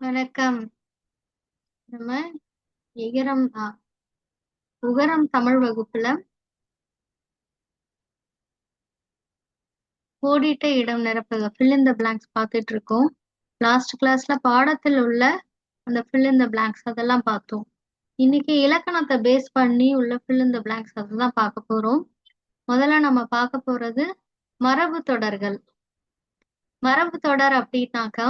வணக்கம். நம்ம இகரம் உகரம் தமிழ் வகுப்புல கோடிட்ட இடம் நிரப்புக fill in the blanks பார்த்துட்டு இருக்கோம். லாஸ்ட் கிளாஸ்ல பாடத்தில் உள்ள அந்த fill in the blanks அதெல்லாம் பார்த்தோம். இன்னைக்கு இலக்கணத்தை பேஸ் பண்ணி உள்ள fill in the blanks அதெல்லாம் பார்க்க போறோம். முதல்ல நம்ம பார்க்க போறது மரபு தொடர்கள். மரபு தொடர் அப்படின்னாக்கா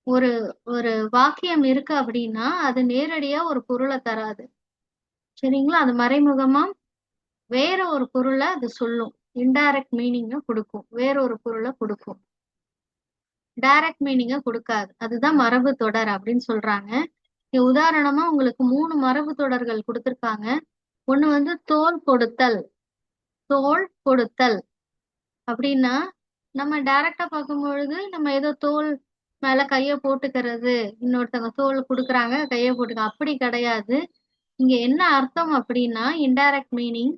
ஒரு ஒரு வாக்கியம் இருக்கு அப்படின்னா அது நேரடியா ஒரு பொருளை தராது. சரிங்களா? அது மறைமுகமா வேற ஒரு பொருளை அது சொல்லும். இன்டைரக்ட் மீனிங்க கொடுக்கும். வேற ஒரு பொருளை கொடுக்கும். டைரக்ட் மீனிங்க கொடுக்காது. அதுதான் மரபு தொடர் அப்படின்னு சொல்றாங்க. உதாரணமா உங்களுக்கு 3 மரபு தொடர்கள் கொடுத்திருக்காங்க. ஒண்ணு வந்து தோல் கொடுத்தல். தோல் கொடுத்தல் அப்படின்னா நம்ம டைரக்டா பார்க்கும் பொழுது நம்ம ஏதோ தோல் மேல கைய போட்டுக்கிறது, இன்னொருத்தவங்க தோல் கொடுக்குறாங்க கைய போட்டுக்க, அப்படி கிடையாது. இங்க என்ன அர்த்தம் அப்படின்னா இன்டைரக்ட் மீனிங்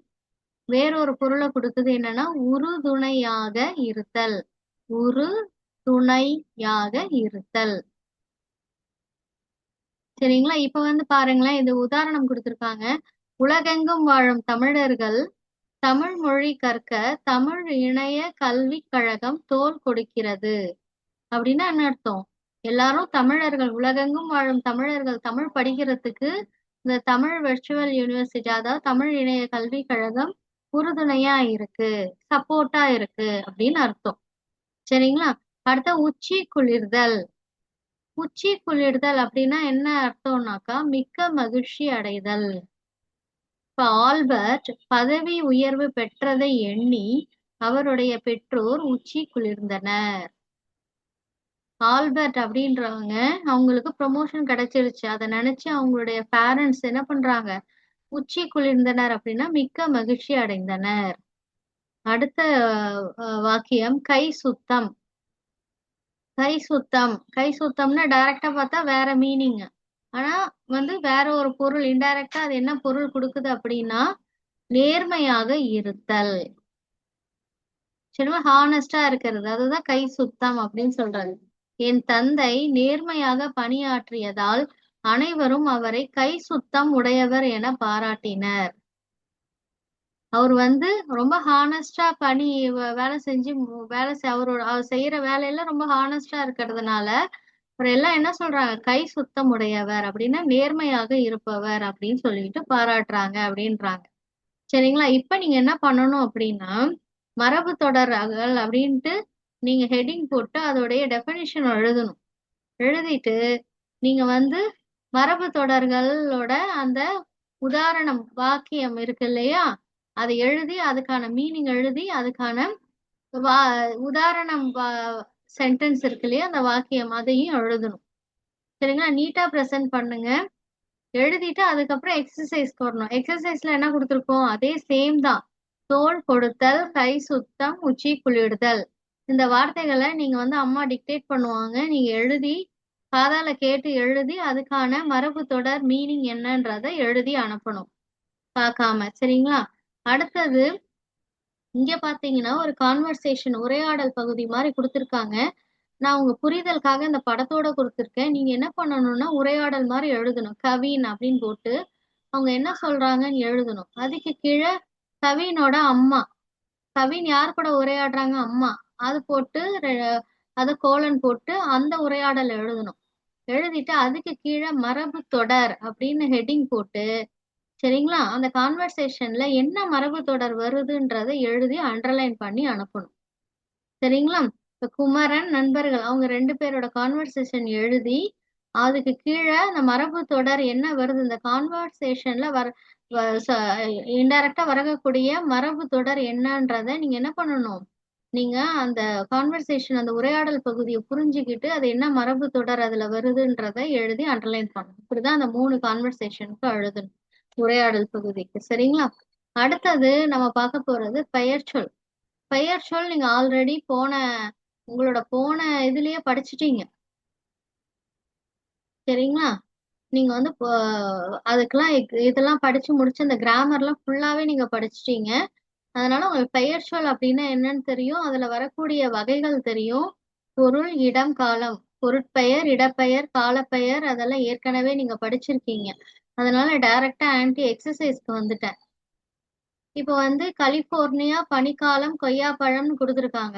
வேறொரு பொருளை கொடுத்தது. என்னன்னா உறுதுணையாக இருத்தல். உறுதுணையாக இருத்தல். சரிங்களா? இப்ப வந்து பாருங்களேன், இது உதாரணம் கொடுத்திருக்காங்க. உலகெங்கும் வாழும் தமிழர்கள் தமிழ் மொழி கற்க தமிழ் இணைய கல்விக் கழகம் தோள் கொடுக்கிறது. அப்படின்னா என்ன அர்த்தம்? எல்லாரும் தமிழர்கள், உலகெங்கும் வாழும் தமிழர்கள் தமிழ் படிக்கிறதுக்கு இந்த தமிழ் வெர்ச்சுவல் யூனிவர்சிட்டி, அதாவது தமிழ் இணைய கல்விக் கழகம் உறுதுணையா இருக்கு, சப்போர்ட்டா இருக்கு அப்படின்னு அர்த்தம். சரிங்களா? அடுத்த உச்சி குளிர்தல். உச்சி குளிர்தல் அப்படின்னா என்ன அர்த்தம்னாக்கா மிக்க மகிழ்ச்சி அடைதல். இப்ப ஆல்பர்ட் பதவி உயர்வு பெற்றதை எண்ணி அவருடைய பெற்றோர் உச்சி குளிர்ந்தனர். ஆல்பர்ட் அப்படின்றவங்க அவங்களுக்கு ப்ரொமோஷன் கிடைச்சிருச்சு. அதை நினைச்சு அவங்களுடைய பேரண்ட்ஸ் என்ன பண்றாங்க? உச்சி குளிர்ந்தனர் அப்படின்னா மிக்க மகிழ்ச்சி அடைந்தனர். அடுத்த வாக்கியம் கை சுத்தம். கை சுத்தம். கை சுத்தம்னா டைரக்டா பார்த்தா வேற மீனிங். ஆனா வந்து வேற ஒரு பொருள் இன்டைரக்டா அது என்ன பொருள் கொடுக்குது அப்படின்னா நேர்மையாக இருத்தல். சரிமா? ஹானஸ்டா இருக்கிறது. அதுதான் கை சுத்தம் அப்படின்னு சொல்றது. என் தந்தை நேர்மையாக பணியாற்றியதால் அனைவரும் அவரை கை சுத்தம் உடையவர் என பாராட்டினர். அவர் வந்து ரொம்ப ஹானஸ்டா வேலை செஞ்சு அவர் செய்யற வேலையில ரொம்ப ஹானஸ்டா இருக்கிறதுனால அவர் எல்லாம் என்ன சொல்றாங்க? கை சுத்தம் உடையவர் அப்படின்னா நேர்மையாக இருப்பவர் அப்படின்னு சொல்லிட்டு பாராட்டுறாங்க அப்படின்றாங்க. சரிங்களா? இப்ப நீங்க என்ன பண்ணணும் அப்படின்னா மரபு தொடர்கள் அப்படின்ட்டு நீங்க ஹெட்டிங் போட்டு அதோடைய டெஃபினிஷன் எழுதணும். எழுதிட்டு நீங்க வந்து மரபு தொடர்களோட அந்த உதாரணம் வாக்கியம் இருக்கு இல்லையா, அதை எழுதி அதுக்கான மீனிங் எழுதி அதுக்கான உதாரணம் சென்டென்ஸ் இருக்கு இல்லையா, அந்த வாக்கியம் அதையும் எழுதணும். சரிங்களா? நீட்டா ப்ரெசென்ட் பண்ணுங்க. எழுதிட்டு அதுக்கப்புறம் எக்ஸசைஸ்க்கு வரணும். எக்ஸசைஸ்ல என்ன கொடுத்துருக்கோம்? அதே சேம் தான். தோல் கொடுத்தல், கை சுத்தம், உச்சி குளிர்தல். இந்த வார்த்தைகளை நீங்க வந்து அம்மா டிக்டேட் பண்ணுவாங்க. நீங்க எழுதி காதால கேட்டு எழுதி அதுக்கான மரபு தொடர் மீனிங் என்னன்றதை எழுதி அனுப்பணும் பார்க்காம. சரிங்களா? அடுத்தது இங்க பாத்தீங்கன்னா ஒரு கான்வர்சேஷன் உரையாடல் பகுதி மாதிரி கொடுத்துருக்காங்க. நான் உங்க புரிதலுக்காக இந்த படத்தோட கொடுத்துருக்கேன். நீங்க என்ன பண்ணணும்னா உரையாடல் மாதிரி எழுதணும். கவின் அப்படின்னு போட்டு அவங்க என்ன சொல்றாங்கன்னு எழுதணும். அதுக்கு கீழே கவினோட அம்மா, கவின் யார் கூட உரையாடுறாங்க? அம்மா. அது போட்டு அதை கோலன் போட்டு அந்த உரையாடல் எழுதணும். எழுதிட்டு அதுக்கு கீழே மரபு தொடர் அப்படின்னு ஹெட்டிங் போட்டு, சரிங்களா, அந்த கான்வர்சேஷன்ல என்ன மரபு தொடர் வருதுன்றதை எழுதி அண்டர்லைன் பண்ணி அனுப்பணும். சரிங்களா? இப்ப குமரன் நண்பர்கள் அவங்க 2 பேரோட கான்வர்சேஷன் எழுதி அதுக்கு கீழே அந்த மரபு தொடர் என்ன வருது, இந்த கான்வர்சேஷன்ல இன்டைரக்டா வரக்கூடிய மரபு தொடர் என்னன்றத நீங்க என்ன பண்ணணும்? நீங்க அந்த கான்வர்சேஷன் அந்த உரையாடல் பகுதியை புரிஞ்சுக்கிட்டு அது என்ன மரபு தொடர் அதுல வருதுன்றதை எழுதி அண்டர்லைன் பண்ணணும். இப்படிதான் அந்த 3 கான்வர்சேஷனுக்கு எழுதணும் உரையாடல் பகுதிக்கு. சரிங்களா? அடுத்தது நம்ம பார்க்க போறது பெயர்ச்சொல். பெயர்ச்சொல் நீங்க ஆல்ரெடி உங்களோட போன இதுலயே படிச்சுட்டீங்க. சரிங்களா? நீங்க வந்து அதுக்கெல்லாம் இதெல்லாம் படிச்சு முடிச்சு அந்த கிராமர்லாம் ஃபுல்லாவே நீங்க படிச்சுட்டீங்க. அதனால உங்களுக்கு பெயர்ச்சொல் அப்படின்னா என்னன்னு தெரியும். அதுல வரக்கூடிய வகைகள் தெரியும். பொருள், இடம், காலம் பொருட்பெயர், இடப்பெயர், காலப்பெயர் அதெல்லாம் ஏற்கனவே நீங்க படிச்சிருக்கீங்க. அதனால டைரக்டா ஆன்டி எக்ஸசைஸ்க்கு வந்துட்டேன். இப்போ வந்து கலிபோர்னியா பனிக்காலம் கொய்யாப்பழம்னு கொடுத்துருக்காங்க.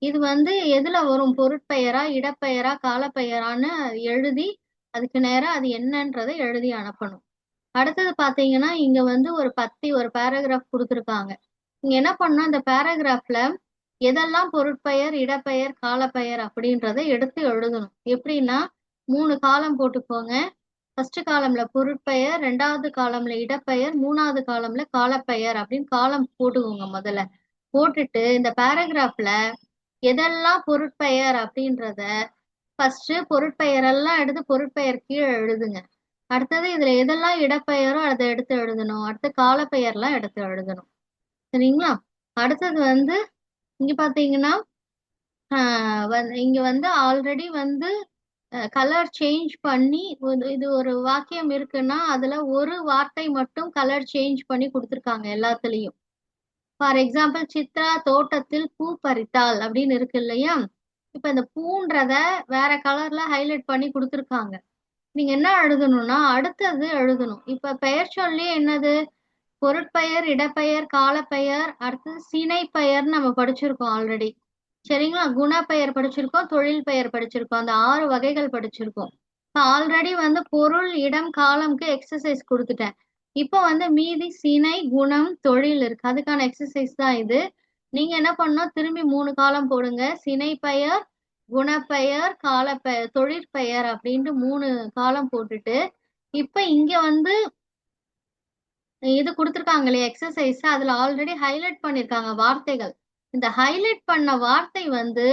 இது வந்து எதுல வரும்? பொருட்பெயரா, இடப்பெயரா, காலப்பெயரான்னு எழுதி அதுக்கு நேரா அது என்னன்றதை எழுதி அனுப்பணும். அடுத்தது பாத்தீங்கன்னா இங்க வந்து ஒரு பேராகிராஃப் கொடுத்துருக்காங்க. நீங்க என்ன பண்ணணும், இந்த பேராகிராஃப்ல எதெல்லாம் பொருட்பெயர், இடப்பெயர், காலப்பெயர் அப்படின்றத எடுத்து எழுதணும். எப்படின்னா 3 காலம் போட்டுக்கோங்க. ஃபர்ஸ்ட் காலம்ல பொருட்பெயர், 2வது காலம்ல இடப்பெயர், 3வது காலம்ல காலப்பெயர் அப்படின்னு காலம் போட்டுக்கோங்க முதல்ல. போட்டுட்டு இந்த பேராகிராஃப்ல எதெல்லாம் பொருட்பெயர் அப்படின்றத ஃபர்ஸ்ட் பொருட்பெயரெல்லாம் எடுத்து பொருட்பெயர் கீழே எழுதுங்க. அடுத்தது இதுல எதெல்லாம் இடப்பெயரோ அதை எடுத்து எழுதணும். அடுத்து காலப்பெயர்லாம் எடுத்து எழுதணும். சரிங்களா? அடுத்தது வந்து இங்க பாத்தீங்கன்னா இங்க வந்து ஆல்ரெடி வந்து கலர் சேஞ்ச் பண்ணி இது ஒரு வாக்கியம் இருக்குன்னா அதுல ஒரு வார்த்தை மட்டும் கலர் சேஞ்ச் பண்ணி கொடுத்துருக்காங்க எல்லாத்துலயும். ஃபார் எக்ஸாம்பிள் சித்ரா தோட்டத்தில் பூ பறித்தாள் அப்படின்னு இருக்கு இல்லையா? இப்ப இந்த பூன்றத வேற கலர்ல ஹைலைட் பண்ணி கொடுத்துருக்காங்க. நீங்க என்ன எழுதணும்னா அடுத்தது எழுதணும். இப்ப பெயர் சொல்லி என்னது? பொருட்பெயர், இடப்பெயர், காலப்பெயர், அடுத்தது சினை பெயர்னு நம்ம படிச்சிருக்கோம் ஆல்ரெடி. சரிங்களா? குணப்பெயர் படிச்சிருக்கோம், தொழில் பெயர் படிச்சிருக்கோம். அந்த 6 வகைகள் படிச்சிருக்கோம். ஆல்ரெடி வந்து பொருள், இடம், காலம்க்கு எக்ஸசைஸ் கொடுத்துட்டேன். இப்போ வந்து மீதி சினை, குணம், தொழில் இருக்கு. அதுக்கான எக்ஸசைஸ் தான் இது. நீங்க என்ன பண்ணணும், திரும்பி 3 காலம் போடுங்க. சினை பெயர், குணப்பெயர், காலப்பெயர், தொழிற்பெயர் அப்படின்ட்டு 3 காலம் போட்டுட்டு இப்ப இங்க வந்து இது கொடுத்துருக்காங்க இல்லையா எக்ஸசைஸ், அதுல ஆல்ரெடி ஹைலைட் பண்ணிருக்காங்க வார்த்தைகள். இந்த ஹைலைட் பண்ண வார்த்தை வந்து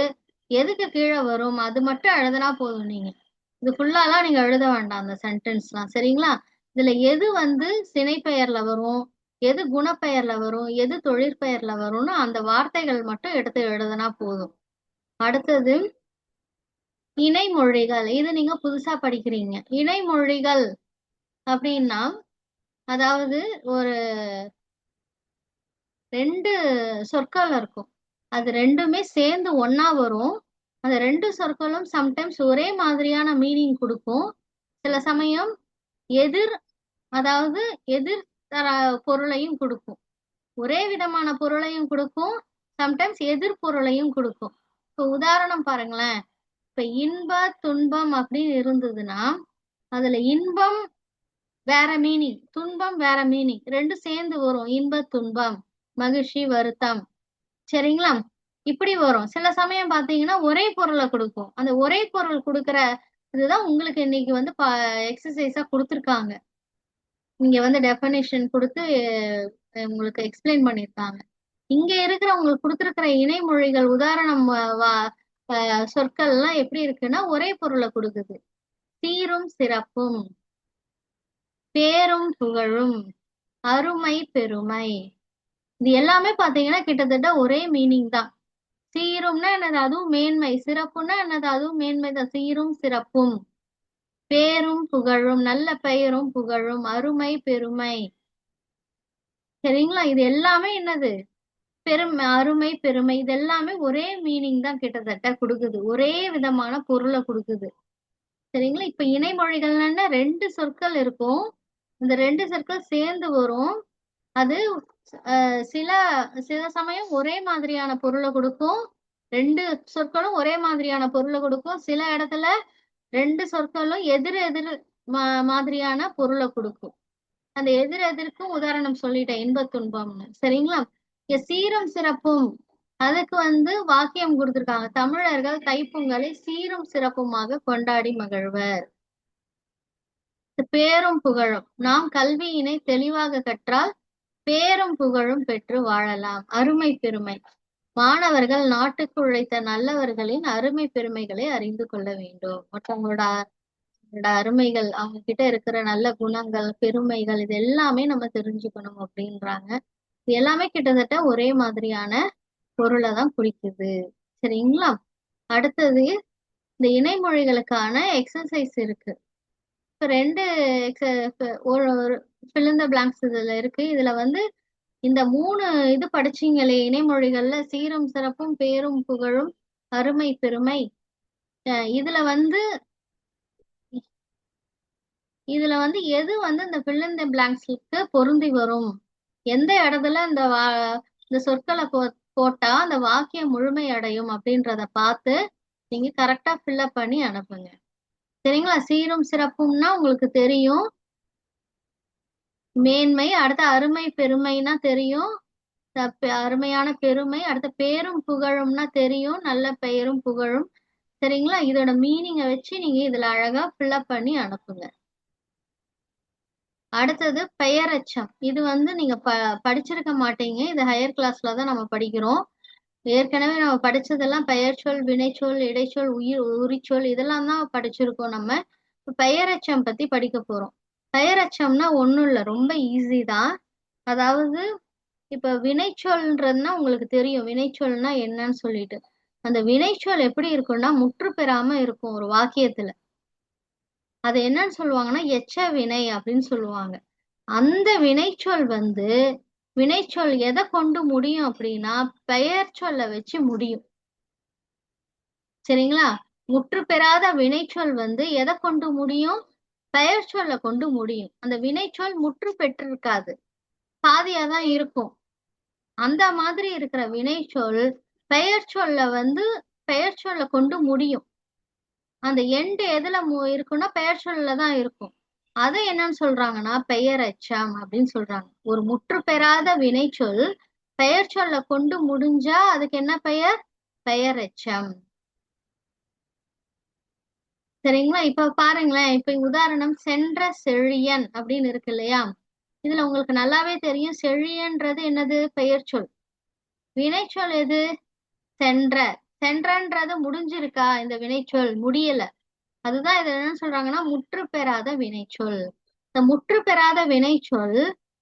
எதுக்கு கீழே வரும் அது மட்டும் எழுதினா போதும். நீங்க இது ஃபுல்லாலாம் நீங்க எழுத வேண்டாம் அந்த சென்டென்ஸ்லாம். சரிங்களா? இதுல எது வந்து சினைப்பெயர்ல வரும், எது குணப்பெயர்ல வரும், எது தொழிற்பெயர்ல வரும்னு அந்த வார்த்தைகள் மட்டும் எடுத்து எழுதினா போதும். அடுத்தது இணைமொழிகள். இது நீங்க புதுசா படிக்கிறீங்க. இணைமொழிகள் அப்படின்னா அதாவது ஒரு 2 சொற்கள் இருக்கும். அது ரெண்டுமே சேர்ந்து ஒண்ணா வரும். அந்த 2 சொற்களும் சம்டைம்ஸ் ஒரே மாதிரியான மீனிங் கொடுக்கும். சில சமயம் எதிர் அதாவது எதிர் தர பொருளையும் கொடுக்கும். ஒரே விதமான பொருளையும் கொடுக்கும், சம்டைம்ஸ் எதிர் பொருளையும் கொடுக்கும். இப்போ உதாரணம் பாருங்களேன். இப்ப இன்ப துன்பம் அப்படின்னு இருந்ததுன்னா அதுல இன்பம் வேற மீனிங், துன்பம் வேற மீனிங், ரெண்டும் சேர்ந்து வரும். இன்ப துன்பம், மகிழ்ச்சி வருத்தம். சரிங்களா? இப்படி வரும். சில சமயம் பாத்தீங்கன்னா ஒரே பொருளை கொடுக்கும். அந்த ஒரே பொருள் கொடுக்குற இதுதான் உங்களுக்கு இன்னைக்கு வந்து எக்ஸசைஸா கொடுத்துருக்காங்க. இங்க வந்து டெஃபனிஷன் கொடுத்து உங்களுக்கு எக்ஸ்பிளைன் பண்ணிருக்காங்க. இங்க இருக்கிற உங்களுக்கு கொடுத்துருக்கிற இணைமொழிகள் உதாரணம் சொற்கள்லாம் எப்படி இருக்குன்னா ஒரே பொருளை கொடுக்குது. சீரும் சிறப்பும், பேரும் புகழும், அருமை பெருமை. இது எல்லாமே பாத்தீங்கன்னா கிட்டத்தட்ட ஒரே மீனிங் தான். சீரும்னா என்னது? அதுவும் மேன்மை. சிறப்புன்னா என்னது? அதுவும் மேன்மை தான். சீரும் சிறப்பும், பேரும் புகழும், நல்ல பெயரும் புகழும், அருமை பெருமை. சரிங்களா? இது எல்லாமே என்னது? பெருமை, அருமை பெருமை. இது எல்லாமே ஒரே மீனிங் தான் கிட்டத்தட்ட கொடுக்குது. ஒரே விதமான பொருளை கொடுக்குது. சரிங்களா? இப்ப இணைமொழிகள்னா 2 சொற்கள் இருக்கும். இந்த 2 சொற்கள் சேர்ந்து வரும். அது சில சில சமயம் ஒரே மாதிரியான பொருளை கொடுக்கும். 2 சொற்களும் ஒரே மாதிரியான பொருளை கொடுக்கும். சில இடத்துல 2 சொற்களும் எதிர் எதிர் மாதிரியான பொருளை கொடுக்கும். அந்த எதிர் எதிர்க்கும் உதாரணம் சொல்லிட்டேன், இன்ப துன்பம்னு. சரிங்களா? சீரும் சிறப்பும் அதுக்கு வந்து வாக்கியம் கொடுத்திருக்காங்க. தமிழர்கள் தைப்பொங்கலை சீரும் சிறப்புமாக கொண்டாடி மகிழ்வர். பேரும் புகழும், நாம் கல்வியினை தெளிவாக கற்றால் பேரும் புகழும் பெற்று வாழலாம். அருமை பெருமை, மாணவர்கள் நாட்டுக்கு உழைத்த நல்லவர்களின் அருமை பெருமைகளை அறிந்து கொள்ள வேண்டும். மற்றவங்களோட அருமைகள், அவங்க கிட்ட இருக்கிற நல்ல குணங்கள், பெருமைகள், இது எல்லாமே நம்ம தெரிஞ்சுக்கணும் அப்படின்றாங்க. இது எல்லாமே கிட்டத்தட்ட ஒரே மாதிரியான பொருளை தான் குறிக்குது. சரிங்களா? அடுத்தது இந்த இணைமொழிகளுக்கான எக்ஸசைஸ் இருக்கு. இப்ப 2 ஒரு fill in the blanks இதுல இருக்கு. இதுல வந்து இந்த 3 இது படிச்சீங்களே இணைமொழிகள்ல, சீரும் சிறப்பும், பேரும் புகழும், அருமை பெருமை. இதுல வந்து எது வந்து இந்த fill in the blanksக்கு பொருந்தி வரும், எந்த இடத்துல இந்த சொற்களை போட்டா அந்த வாக்கியம் முழுமை அடையும் அப்படின்றத பார்த்து நீங்க கரெக்டா ஃபில்அப் பண்ணி அனுப்புங்க. சரிங்களா? சீரும் சிறப்பும்னா உங்களுக்கு தெரியும். மேன்மை, அடுத்த அருமை பெருமைனா தெரியும். அருமையான பெருமை, அடுத்த பேரும் புகழும்னா தெரியும். நல்ல பெயரும் புகழும். சரிங்களா? இதோட மீனிங்கை வச்சு நீங்க இதுல அழகா ஃபில்அப் பண்ணி அனுப்புங்க. அடுத்தது பெயரெச்சம். இது வந்து நீங்க படிச்சிருக்க மாட்டீங்க. இது ஹையர் கிளாஸ்ல தான் நம்ம படிக்கிறோம். ஏற்கனவே நம்ம படிச்சதெல்லாம் பெயர்ச்சொல், வினைச்சொல், இடைச்சொல், உரிச்சொல் இதெல்லாம் தான் படிச்சிருக்கோம் நம்ம. பெயரெச்சம் பத்தி படிக்க போறோம். பெயரெச்சம்னா ஒண்ணும் இல்ல, ரொம்ப ஈஸி தான். அதாவது இப்ப வினைச்சொல்ன்றதுன்னா உங்களுக்கு தெரியும் வினைச்சொல்னா என்னன்னு சொல்லிட்டு. அந்த வினைச்சொல் எப்படி இருக்கும்னா முற்று பெறாம இருக்கும் ஒரு வாக்கியத்துல. அது என்னன்னு சொல்லுவாங்கன்னா எச்ச வினை அப்படின்னு சொல்லுவாங்க. அந்த வினைச்சொல் வந்து வினைச்சொல் எதை கொண்டு முடியும் அப்படின்னா பெயர் சொல்ல வச்சு முடியும். சரிங்களா? முற்று பெறாத வினைச்சொல் வந்து எதை கொண்டு முடியும், பெயர் சொல்ல கொண்டு முடியும். அந்த வினைச்சொல் முற்று பெற்றிருக்காது, பாதியாதான் இருக்கும். அந்த மாதிரி இருக்கிற வினைச்சொல் பெயர் சொல்ல வந்து பெயர் சொல்ல கொண்டு முடியும். அந்த எண்டு எதுல இருக்குன்னா பெயர் சொல்லதான் இருக்கும். அதை என்னன்னு சொல்றாங்கன்னா பெயரெச்சம் அப்படின்னு சொல்றாங்க. ஒரு முற்று பெறாத வினைச்சொல் பெயர் சொல்ல கொண்டு முடிஞ்சா அதுக்கு என்ன பெயர்? பெயரெச்சம். சரிங்களா? இப்ப பாருங்களேன், இப்ப உதாரணம் சென்ற செழியன் அப்படின்னு இருக்கு இல்லையா? இதுல உங்களுக்கு நல்லாவே தெரியும் செழியன்றது என்னது? பெயர் சொல். வினைச்சொல் எது? சென்ற. சென்றன்றது முடிஞ்சிருக்கா? இந்த வினைச்சொல் முடியல. அதுதான் இது என்ன சொல்றாங்கன்னா முற்று பெறாத வினைச்சொல். இந்த முற்று பெறாத வினைச்சொல்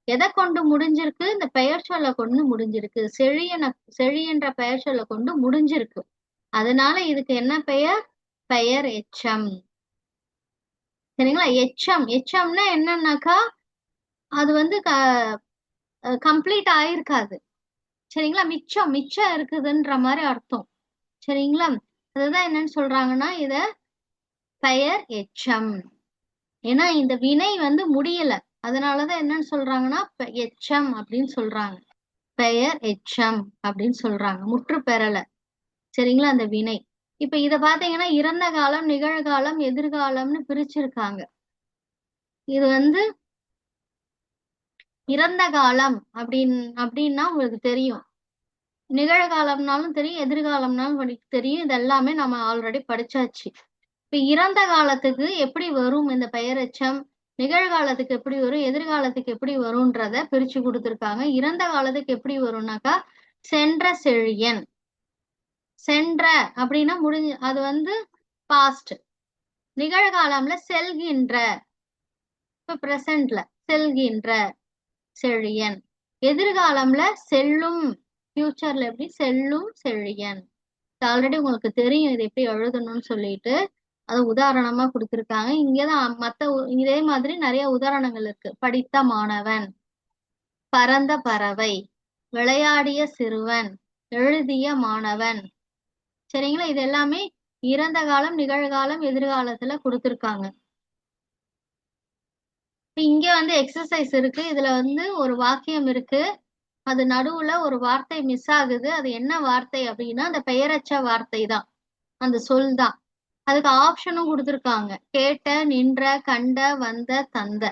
எதை கொண்டு முடிஞ்சிருக்கு? இந்த பெயர் சொல்ல கொண்டு முடிஞ்சிருக்கு. செழியன்ற பெயர் சொல்ல கொண்டு முடிஞ்சிருக்கு. அதனால இதுக்கு என்ன பெயர்? பெயர் எச்சம். சரிங்களா? எச்சம்னா என்னன்னாக்கா அது வந்து கம்ப்ளீட் ஆயிருக்காது. சரிங்களா? மிச்சம் இருக்குதுன்ற மாதிரி அர்த்தம். சரிங்களா? அதுதான் என்னன்னு சொல்றாங்கன்னா இத பெயர் எச்சம். ஏன்னா இந்த வினை வந்து முடியல, அதனாலதான் என்னன்னு சொல்றாங்கன்னா எச்சம் அப்படின்னு சொல்றாங்க. பெயர் எச்சம் அப்படின்னு சொல்றாங்க, முற்று பெறல. சரிங்களா? அந்த வினை. இப்ப இத பாத்தீங்கன்னா இறந்த காலம், நிகழ்காலம், எதிர்காலம்னு பிரிச்சிருக்காங்க. இது வந்து இறந்த காலம் அப்படின்னா உங்களுக்கு தெரியும். நிகழ்காலம்னாலும் தெரியும், எதிர்காலம்னாலும் உங்களுக்கு தெரியும். இது எல்லாமே நம்ம ஆல்ரெடி படிச்சாச்சு. இப்ப இறந்த காலத்துக்கு எப்படி வரும் இந்த பெயரெச்சம், நிகழ்காலத்துக்கு எப்படி வரும், எதிர்காலத்துக்கு எப்படி வரும்ன்றத பிரிச்சு கொடுத்திருக்காங்க. இறந்த காலத்துக்கு எப்படி வரும்னாக்கா சென்ற செழியன். சென்ற அப்படின்னா முடிஞ்சு, அது வந்து பாஸ்ட். நிகழ்காலம்ல செல்கின்ற, இப்ப பிரசன்ட்ல செல்கின்ற செழியன். எதிர்காலம்ல செல்லும், ஃபியூச்சர்ல எப்படி செல்லும் செழியன். ஆல்ரெடி உங்களுக்கு தெரியும் இது எப்படி எழுதணும்னு சொல்லிட்டு. அது உதாரணமா கொடுத்திருக்காங்க. இங்கதான் இதே மாதிரி நிறைய உதாரணங்கள் இருக்கு. படித்த மாணவன், பறந்த பறவை, விளையாடிய சிறுவன், எழுதிய மாணவன். சரிங்களா? இது எல்லாமே இறந்த காலம், நிகழ்காலம், எதிர்காலத்துல கொடுத்திருக்காங்க. இங்க வந்து எக்ஸசைஸ் இருக்கு. இதுல வந்து ஒரு வாக்கியம் இருக்கு, அது நடுவுல ஒரு வார்த்தை மிஸ் ஆகுது. அது என்ன வார்த்தை அப்படின்னா அந்த பெயரச்ச வார்த்தை தான், அந்த சொல் தான். அதுக்கு ஆப்ஷனும் கொடுத்துருக்காங்க. கேட்ட, நின்ற, கண்ட, வந்த, தந்த.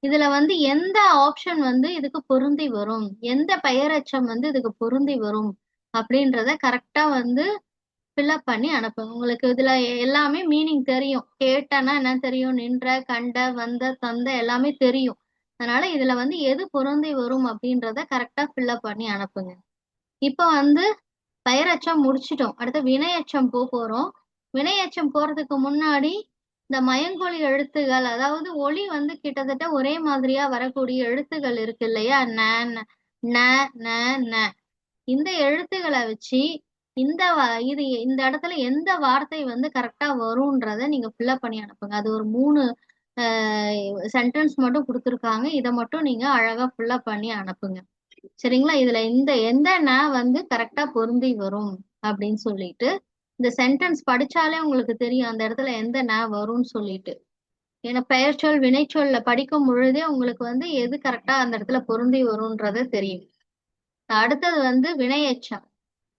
இதுல வந்து எந்த ஆப்ஷன் வந்து இதுக்கு பொருந்தி வரும், எந்த பெயரச்சம் வந்து இதுக்கு பொருந்தி வரும் அப்படின்றத கரெக்டா வந்து ஃபில்அப் பண்ணி அனுப்புங்க. உங்களுக்கு இதுல எல்லாமே மீனிங் தெரியும். கேட்டனா என்ன தெரியும், நின்ற, கண்ட, வந்த, தந்த எல்லாமே தெரியும். அதனால இதுல வந்து எது பொருந்தி வரும் அப்படின்றத கரெக்டா ஃபில்அப் பண்ணி அனுப்புங்க. இப்ப வந்து பெயரச்சம் முடிச்சிட்டோம். அடுத்த வினையச்சம் போறோம். வினையச்சம் போறதுக்கு முன்னாடி இந்த மயங்கொலி எழுத்துகள், அதாவது ஒலி வந்து கிட்டத்தட்ட ஒரே மாதிரியா வரக்கூடிய எழுத்துகள் இருக்கு இல்லையா? ந, ந. இந்த எழுத்துக்களை வச்சு இந்த இடத்துல எந்த வார்த்தை வந்து கரெக்டா வரும்ன்றத நீங்க ஃபில்அப் பண்ணி அனுப்புங்க. அது ஒரு 3 சென்டென்ஸ் மட்டும் கொடுத்துருக்காங்க. இதை மட்டும் நீங்க அழகா ஃபில்அப் பண்ணி அனுப்புங்க. சரிங்களா? இதுல எந்த ந வந்து கரெக்டா பொருந்தி வரும் அப்படின்னு சொல்லிட்டு இந்த சென்டென்ஸ் படிச்சாலே உங்களுக்கு தெரியும் அந்த இடத்துல எந்த ந வரும்னு சொல்லிட்டு. ஏன்னா பெயர்ச்சொல் வினைச்சொல்ல படிக்கும் பொழுதே உங்களுக்கு வந்து எது கரெக்டா அந்த இடத்துல பொருந்தி வரும்ன்றது தெரியும். அடுத்தது வந்து வினையெச்சம்.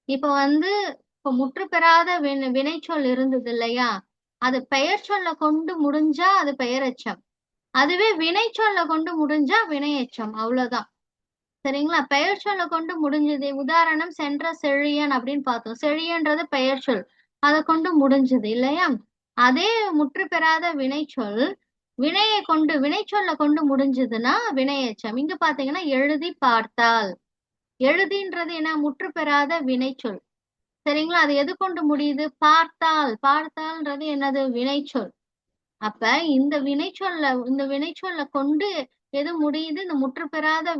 இப்ப வந்து இப்ப முற்று பெறாத வினைச்சொல் இருந்தது இல்லையா, அது பெயர் சொல்ல கொண்டு முடிஞ்சா அது பெயரெச்சம். அதுவே வினைச்சொல்ல கொண்டு முடிஞ்சா வினையெச்சம். அவ்வளவுதான். சரிங்களா? பெயர் சொல்ல கொண்டு முடிஞ்சது. உதாரணம் சென்ற செழியன் அப்படின்னு பார்த்தோம். செழியன்றது பெயர் சொல். அதை கொண்டு முடிஞ்சது இல்லையா? அதே முற்று பெறாத வினைச்சொல் வினையை கொண்டு வினைச்சொல்ல கொண்டு முடிஞ்சதுன்னா வினையெச்சம். இங்க பாத்தீங்கன்னா எழுதி பார்த்தால். எழுதின்றது என்ன? முற்று பெறாத வினைச்சொல். சரிங்களா? அது எது கொண்டு முடியுது? பார்த்தால். பார்த்தால்ன்றது என்னது? வினைச்சொல். அப்ப இந்த வினைச்சொல்ல கொண்டு எது முடியுது? இந்த முற்று பெறாத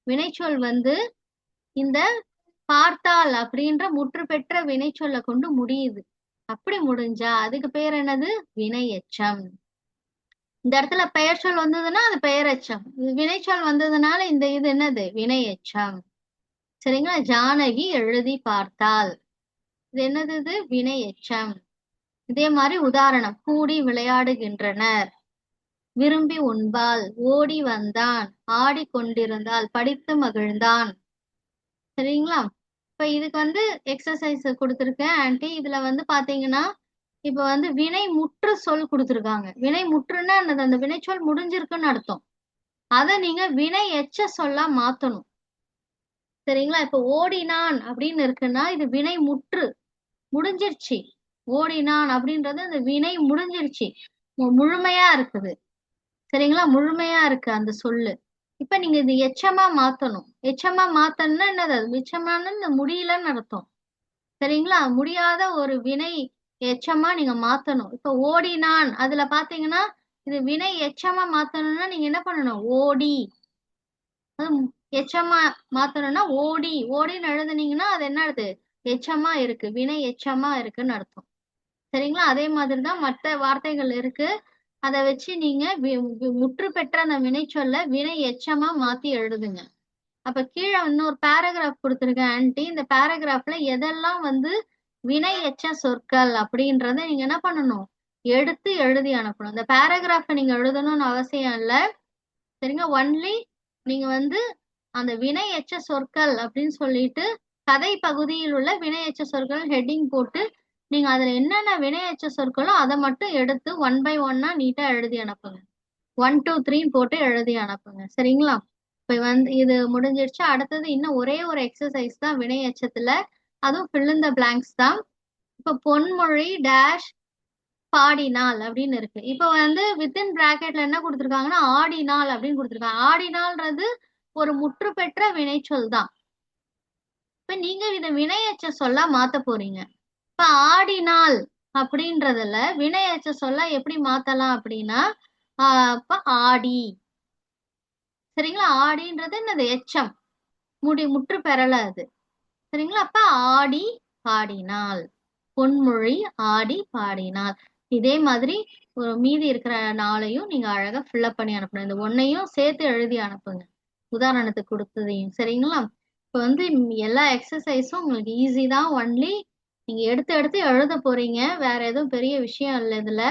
வினைச்சொல் வந்து இந்த பார்த்தால் அப்படின்ற முற்று பெற்ற வினைச்சொல்ல கொண்டு முடியுது. அப்படி முடிஞ்சா அதுக்கு பேர் என்னது? வினையெச்சம். இந்த இடத்துல பெயர் சொல் வந்ததுன்னா அது பெயரெச்சம். வினைச்சொல் வந்ததுனால இந்த இது என்னது? வினையெச்சம். சரிங்களா? ஜானகி எழுதி பார்த்தால். இது என்னது? இது வினையெச்சம். இதே மாதிரி உதாரணம் கூடி விளையாடுகின்றனர், விரும்பி உண்பால், ஓடி வந்தான், ஆடிக்கொண்டிருந்தால், படித்து மகிழ்ந்தான். சரிங்களா? இப்ப இதுக்கு வந்து எக்ஸசைஸ் கொடுத்துருக்கேன் ஆன்டி. இதுல வந்து பாத்தீங்கன்னா இப்ப வந்து வினை முற்று சொல் கொடுத்துருக்காங்க. வினை முற்றுன்னா என்னது? அந்த வினைச்சொல் முடிஞ்சிருக்குன்னு அர்த்தம். அதை நீங்க வினை எச்ச சொல்லா மாத்தணும். சரிங்களா? இப்ப ஓடினான் அப்படின்னு இருக்குன்னா இது வினை முற்று முடிஞ்சிருச்சு. ஓடினான் அப்படின்றது அந்த வினை முடிஞ்சிருச்சு, முழுமையா இருக்குது. சரிங்களா? முழுமையா இருக்கு அந்த சொல்லு. இப்ப நீங்க இது எச்சமா மாத்தணும். எச்சமா மாத்தணும்னா என்னது? எச்சமான இந்த முடியலன்னு அர்த்தம். சரிங்களா? முடியாத ஒரு வினை எச்சமா நீங்க மாத்தணும். இப்ப ஓடினான் அதுல பாத்தீங்கன்னா இது வினை எச்சமா மாத்தணும்னா நீங்க என்ன பண்ணணும்? ஓடி. அது எச்சமா மாத்தணும்னா ஓடி. ஓடின்னு எழுதுனீங்கன்னா அது என்ன அர்த்தம்? எச்சமா இருக்கு, வினை எச்சமா இருக்குன்னு அர்த்தம். சரிங்களா? அதே மாதிரிதான் மற்ற வார்த்தைகள் இருக்கு. அதை வச்சு நீங்க முற்று பெற்ற அந்த வினைச்சொல்ல வினை எச்சமா மாத்தி எழுதுங்க. அப்ப கீழே இன்னொரு பேராகிராஃப் கொடுத்துருக்கேன் ஆன்டி. இந்த பேராகிராஃப்ல எதெல்லாம் வந்து வினை எச்ச சொற்கள் அப்படின்றத நீங்க என்ன பண்ணணும்? எடுத்து எழுதி அனுப்பணும். இந்த பேராகிராஃபை நீங்க எழுதணும்னு அவசியம் இல்லை. சரிங்க? ஒன்லி நீங்க வந்து அந்த வினை எச்ச சொற்கள் அப்படின்னு சொல்லிட்டு கதை பகுதியில் உள்ள வினை எச்ச சொற்கள் ஹெட்டிங் போட்டு நீங்க அதுல என்னென்ன வினை எச்ச சொற்களோ அதை மட்டும் எடுத்து 1 by 1 நீட்டா எழுதி அனுப்புங்க. 1 2 3 போட்டு எழுதி அனுப்புங்க. சரிங்களா? இப்ப வந்து இது முடிஞ்சிருச்சு. அடுத்தது இன்னும் ஒரே ஒரு எக்ஸசைஸ் தான் வினை எச்சத்துல. அதுவும் fill in the blanks தான். இப்ப பொன்மொழி டேஷ் பாடினாள் அப்படின்னு இருக்கு. இப்ப வந்து வித்தின் பிராக்கெட்ல என்ன கொடுத்துருக்காங்கன்னா ஆடினாள் அப்படின்னு கொடுத்துருக்காங்க. ஆடினாள்ன்றது ஒரு முற்று பெற்ற வினைச்சொல் தான். இப்ப நீங்க இதை வினையெச்ச சொல்லா மாத்த போறீங்க. இப்ப ஆடினாள் அப்படின்றதுல வினையெச்ச சொல்ல எப்படி மாத்தலாம் அப்படின்னா இப்ப ஆடி. சரிங்களா? ஆடின்றது என்னது? எச்சம். முற்று பெறல அது. சரிங்களா? அப்ப ஆடி பாடினாள். பொன்மொழி ஆடி பாடினாள். இதே மாதிரி ஒரு மீதி இருக்கிற நாளையும் நீங்க அழகா ஃபில்அப் பண்ணி அனுப்பணும். இந்த ஒன்னையும் சேர்த்து எழுதி அனுப்புங்க, உதாரணத்துக்கு கொடுத்ததையும். சரிங்களா? இப்ப வந்து எல்லா எக்ஸசைஸும் உங்களுக்கு ஈஸி தான். ஒன்லி நீங்க எடுத்து எடுத்து எழுத போறீங்க. வேற எதுவும் பெரிய விஷயம் இல்லை இதுல.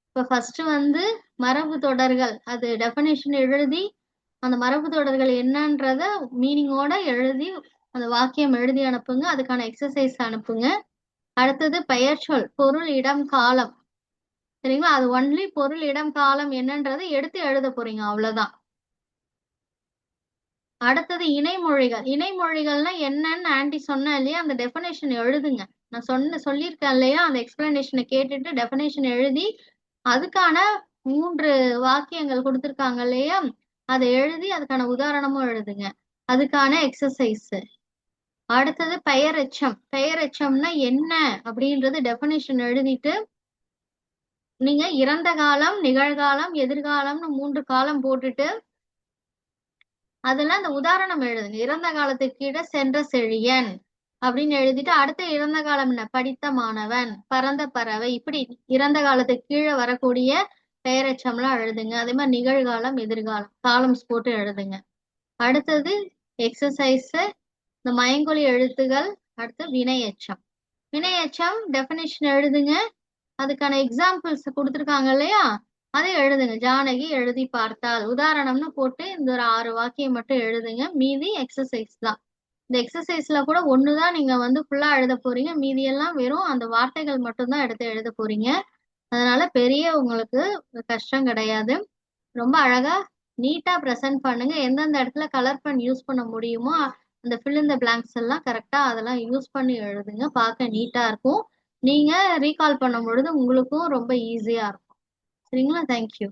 இப்ப ஃபர்ஸ்ட் வந்து மரபு தொடர்கள் அது டெஃபினேஷன் எழுதி அந்த மரபு தொடர்கள் என்னன்றத மீனிங்கோட எழுதி அந்த வாக்கியம் எழுதி அனுப்புங்க. அதுக்கான எக்ஸசைஸ் அனுப்புங்க. அடுத்தது பெயர்ச்சொல் பொருள் இடம் காலம். சரிங்களா? அது ஒன்லி பொருள் இடம் காலம் என்னன்றதை எடுத்து எழுத போறீங்க, அவ்வளவுதான். அடுத்தது இணைமொழிகள். இணைமொழிகள்னா என்னன்னு ஆன்டி சொன்னேன் இல்லையா? அந்த டெஃபினேஷன் எழுதுங்க. நான் சொல்லியிருக்கேன் இல்லையா? அந்த எக்ஸ்பிளனேஷனை கேட்டுட்டு டெஃபினேஷன் எழுதி அதுக்கான 3 வாக்கியங்கள் கொடுத்துருக்காங்க இல்லையா? அதை எழுதி அதுக்கான உதாரணமும் எழுதுங்க. அதுக்கான எக்ஸசைஸ். அடுத்தது பெயரெச்சம். பெயரெச்சம்னா என்ன அப்படின்றது டெஃபினேஷன் எழுதிட்டு நீங்க இறந்த காலம், நிகழ்காலம், எதிர்காலம்னு 3 காலம் போட்டுட்டு அதெல்லாம் அந்த உதாரணம் எழுதுங்க. இறந்த காலத்துக்கு கீழே சென்ற செழியன் அப்படின்னு எழுதிட்டு அடுத்த இறந்த காலம் என்ன? படித்த மாணவன், பறந்த பறவை. இப்படி இறந்த காலத்துக்கு கீழே வரக்கூடிய பெயரெச்சம்லாம் எழுதுங்க. அதே மாதிரி நிகழ்காலம், எதிர்காலம் காலம்ஸ் போட்டு எழுதுங்க. அடுத்தது எக்ஸசைஸ் இந்த மயங்கொலி எழுத்துகள், அடுத்து வினை எச்சம். வினையெச்சம் டெஃபினிஷன் எழுதுங்க. அதுக்கான எக்ஸாம்பிள்ஸ் கொடுத்துருக்காங்க இல்லையா, அதை எழுதுங்க. ஜானகி எழுதி பார்த்தால் உதாரணம்னு போட்டு இந்த ஒரு 6 வாக்கியம் மட்டும் எழுதுங்க. மீதி எக்ஸசைஸ் தான். இந்த எக்ஸசைஸ்ல கூட ஒண்ணுதான் நீங்க ஃபுல்லா எழுத போறீங்க. மீதி எல்லாம் வெறும் அந்த வார்த்தைகள் மட்டும்தான் எடுத்து எழுத போறீங்க. அதனால பெரிய உங்களுக்கு கஷ்டம் கிடையாது. ரொம்ப அழகா நீட்டா ப்ரெசென்ட் பண்ணுங்க. எந்தெந்த இடத்துல கலர் பென் யூஸ் பண்ண முடியுமோ அந்த ஃபில் இன் த பிளாங்க்ஸ் எல்லாம் கரெக்டா அதெல்லாம் யூஸ் பண்ணி எழுதுங்க. பார்க்க நீட்டா இருக்கும். நீங்க ரீகால் பண்ணும் பொழுது உங்களுக்கும் ரொம்ப ஈஸியா இருக்கும். சரிங்களா? தேங்க்யூ.